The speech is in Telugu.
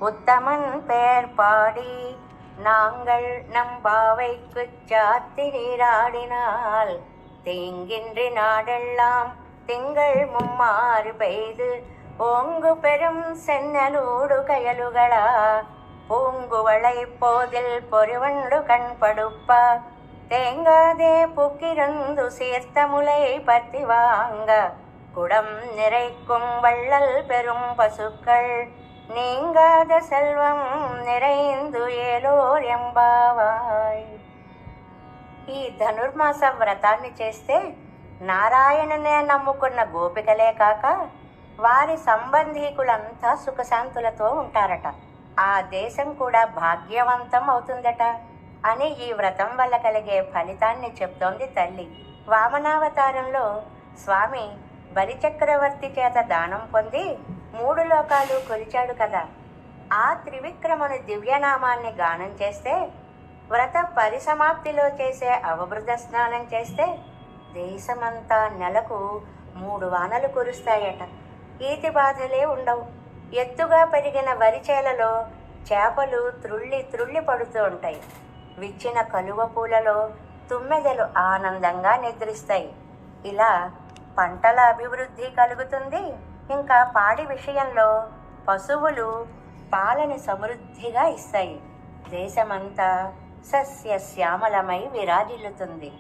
உத்தமன் பெயர் பாடி நாங்கள் நம் பாவைக்கு சாத்தி நீராடினால் தீங்கின்றி நாடெல்லாம் திங்கள் மும்மாறு பெய்து ஓங்கு பெரும் சென்னலூடு கயலுகளா பூங்குவளை போதில் பொறிவண்டு கண்படுப்ப தேங்காதே புக்கிருந்து சீர்த்த முலை பற்றி வாங்க குடம் நிறைக்கும் வள்ளல் பெரும் பசுக்கள் நீங்காத సెల్వం நிறைந்து ఏలోర్ ఎంబావాయ్. ఈ ధనుర్మాస వ్రతాన్ని చేస్తే నారాయణనే నమ్ముకున్న గోపికలే కాక వారి సంబంధీకులంతా సుఖశాంతులతో ఉంటారట. ఆ దేశం కూడా భాగ్యవంతం అవుతుందట అని ఈ వ్రతం వల్ల కలిగే ఫలితాన్ని చెప్తోంది తల్లి. వామనావతారంలో స్వామి బలిచక్రవర్తి చేత దానం పొంది 3 లోకాలు కొలిచాడు కదా. ఆ త్రివిక్రముని దివ్యనామాన్ని గానం చేస్తే, వ్రత పరిసమాప్తిలో చేసే అవబృధ స్నానం చేస్తే దేశమంతా నెలకు 3 వానలు కురుస్తాయట. ఈతి బాధలే ఉండవు. ఎత్తుగా పెరిగిన వరిచేలలో చేపలు త్రుళ్ళి త్రుళ్ళి పడుతూ ఉంటాయి. విచ్చిన కలువ పూలలో తుమ్మెదలు ఆనందంగా నిద్రిస్తాయి. ఇలా పంటల అభివృద్ధి కలుగుతుంది. ఇంకా పాడి విషయంలో పశువులు పాలను సమృద్ధిగా ఇస్తాయి. దేశమంతా సస్యశ్యామలమై విరాజిల్లుతుంది.